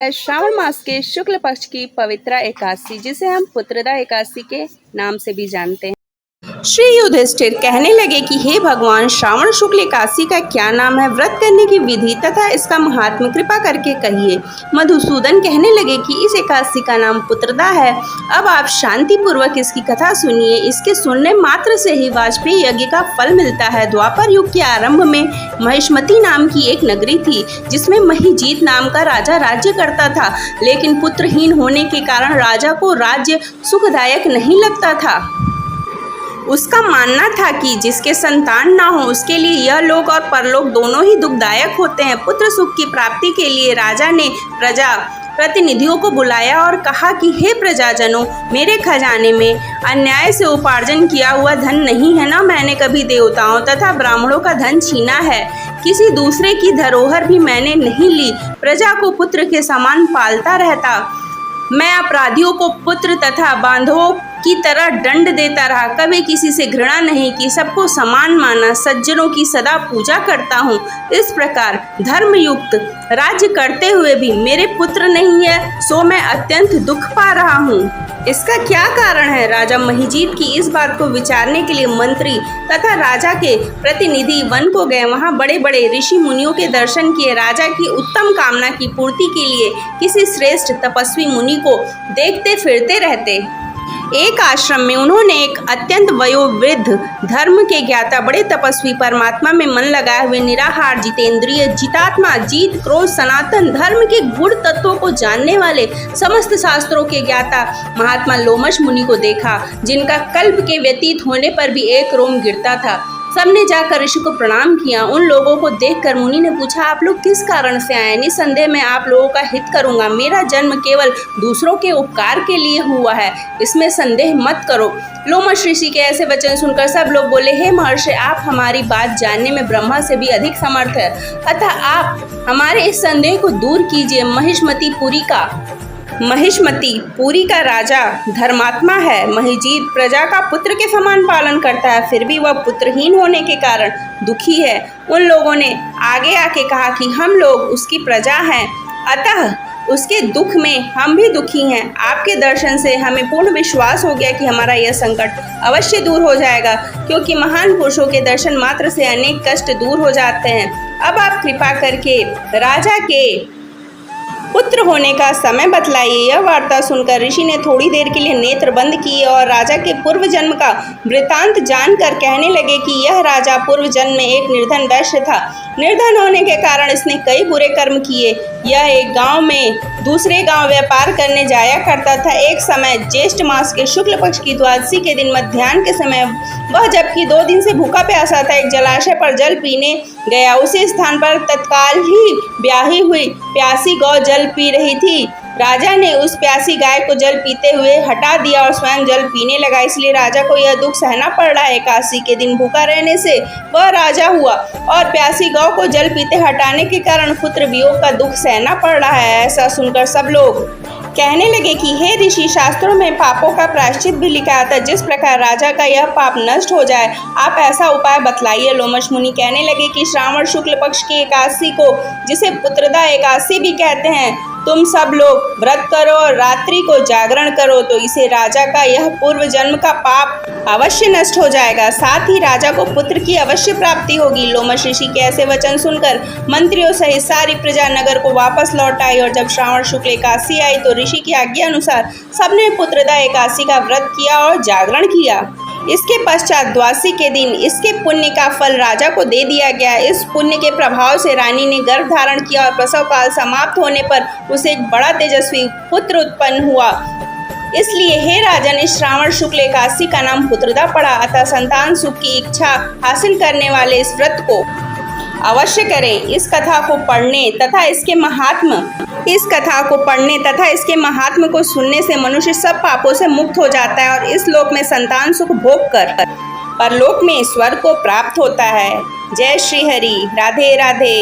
श्रावण मास के शुक्ल पक्ष की पवित्र एकादशी, जिसे हम पुत्रदा एकादशी के नाम से भी जानते हैं। श्री युधिष्ठिर कहने लगे कि हे भगवान, श्रावण शुक्ल एकादशी का क्या नाम है, व्रत करने की विधि तथा इसका महात्म्य कृपा करके कहिए। मधुसूदन कहने लगे कि इस एकादशी का नाम पुत्रदा है। अब आप शांति पूर्वक इसकी कथा सुनिए। इसके सुनने मात्र से ही वाजपेयी यज्ञ का फल मिलता है। द्वापर युग के आरंभ में महिष्मती नाम की एक नगरी थी, जिसमें महिजीत नाम का राजा राज्य करता था। लेकिन पुत्रहीन होने के कारण राजा को राज्य सुखदायक नहीं लगता था। उसका मानना था कि जिसके संतान ना हो उसके लिए यह लोक और परलोक दोनों ही दुखदायक होते हैं। पुत्र सुख की प्राप्ति के लिए राजा ने प्रजा प्रतिनिधियों को बुलाया और कहा कि हे प्रजाजनों, मेरे खजाने में अन्याय से उपार्जन किया हुआ धन नहीं है। ना मैंने कभी देवताओं तथा ब्राह्मणों का धन छीना है। किसी दूसरे की धरोहर भी मैंने नहीं ली। प्रजा को पुत्र के समान पालता रहता। मैं अपराधियों को पुत्र तथा बांधवों की तरह दंड देता रहा। कभी किसी से घृणा नहीं की, सबको समान माना, सज्जनों की सदा पूजा करता हूँ। इस प्रकार धर्मयुक्त राज्य करते हुए भी मेरे पुत्र नहीं है, सो मैं अत्यंत दुख पा रहा हूँ। इसका क्या कारण है? राजा महिजीत की इस बात को विचारने के लिए मंत्री तथा राजा के प्रतिनिधि वन को गए। वहाँ बड़े बड़े ऋषि मुनियों के दर्शन किए। राजा की उत्तम कामना की पूर्ति के लिए किसी श्रेष्ठ तपस्वी मुनि को देखते फिरते रहते। एक आश्रम में उन्होंने एक अत्यंत वयोवृद्ध, धर्म के ज्ञाता, बड़े तपस्वी, परमात्मा में मन लगाए हुए, निराहार, जितेंद्रिय, जितात्मा, जीत, क्रोध, सनातन धर्म के गुण तत्वों को जानने वाले, समस्त शास्त्रों के ज्ञाता महात्मा लोमश मुनि को देखा, जिनका कल्प के व्यतीत होने पर भी एक रोम गिरता था। सबने जाकर ऋषि को प्रणाम किया। उन लोगों को देखकर मुनि ने पूछा, आप लोग किस कारण से आए? निसंदेह मैं आप लोगों का हित करूंगा। मेरा जन्म केवल दूसरों के उपकार के लिए हुआ है, इसमें संदेह मत करो। लोमश ऋषि के ऐसे वचन सुनकर सब लोग बोले, हे महर्षि, आप हमारी बात जानने में ब्रह्मा से भी अधिक समर्थ है, अतः आप हमारे इस संदेह को दूर कीजिए। महिष्मती पुरी का राजा धर्मात्मा है। महिजीत प्रजा का पुत्र के समान पालन करता है, फिर भी वह पुत्रहीन होने के कारण दुखी है। उन लोगों ने आगे आके कहा कि हम लोग उसकी प्रजा हैं, अतः उसके दुख में हम भी दुखी हैं। आपके दर्शन से हमें पूर्ण विश्वास हो गया कि हमारा यह संकट अवश्य दूर हो जाएगा, क्योंकि महान पुरुषों के दर्शन मात्र से अनेक कष्ट दूर हो जाते हैं। अब आप कृपा करके राजा के पुत्र होने का समय बतलाइए। यह वार्ता सुनकर ऋषि ने थोड़ी देर के लिए नेत्र बंद किए और राजा के पूर्व जन्म का वृतांत जानकर कहने लगे कि यह राजा पूर्व जन्म में एक निर्धन वैश्य था। निर्धन होने के कारण इसने कई बुरे कर्म किए। यह एक गांव में दूसरे गांव व्यापार करने जाया करता था। एक समय ज्येष्ठ मास के शुक्ल पक्ष की द्वादशी के दिन मध्याह्न के समय वह, जबकि 2 दिन से भूखा प्यासा था, एक जलाशय पर जल पीने गया। उसी स्थान पर तत्काल ही ब्याही हुई प्यासी गौ जल पी रही थी। राजा ने उस प्यासी गाय को जल पीते हुए हटा दिया और स्वयं जल पीने लगा। इसलिए राजा को यह दुख सहना पड़ रहा है। एकादशी के दिन भूखा रहने से वह राजा हुआ और प्यासी गौ को जल पीते हटाने के कारण पुत्र वियोग का दुख सहना पड़ रहा है। ऐसा सुनकर सब लोग कहने लगे कि हे ऋषि, शास्त्रों में पापों का प्रायश्चित भी लिखा था, जिस प्रकार राजा का यह पाप नष्ट हो जाए, आप ऐसा उपाय बतलाइए। लोमश मुनि कहने लगे कि श्रावण शुक्ल पक्ष की एकादशी को, जिसे पुत्रदा एकादशी भी कहते हैं, तुम सब लोग व्रत करो और रात्रि को जागरण करो, तो इसे राजा का यह पूर्व जन्म का पाप अवश्य नष्ट हो जाएगा। साथ ही राजा को पुत्र की अवश्य प्राप्ति होगी। लोमश ऋषि के ऐसे वचन सुनकर मंत्रियों सहित सारी प्रजा नगर को वापस लौट आई और जब श्रावण शुक्ल एकादशी आई तो ऋषि की आज्ञा अनुसार सबने पुत्रदा एकादशी का व्रत किया और जागरण किया। इसके पश्चात द्वादशी के दिन इसके पुण्य का फल राजा को दे दिया गया। इस पुण्य के प्रभाव से रानी ने गर्भ धारण किया और प्रसव काल समाप्त होने पर उसे एक बड़ा तेजस्वी पुत्र उत्पन्न हुआ। इसलिए हे राजन, इस श्रावण शुक्ल एकादशी का नाम पुत्रदा पड़ा। अतः संतान सुख की इच्छा हासिल करने वाले इस व्रत को अवश्य करें। इस कथा को पढ़ने तथा इसके महात्म को सुनने से मनुष्य सब पापों से मुक्त हो जाता है और इस लोक में संतान सुख भोग कर परलोक में स्वर्ग को प्राप्त होता है। जय श्री हरि। राधे राधे।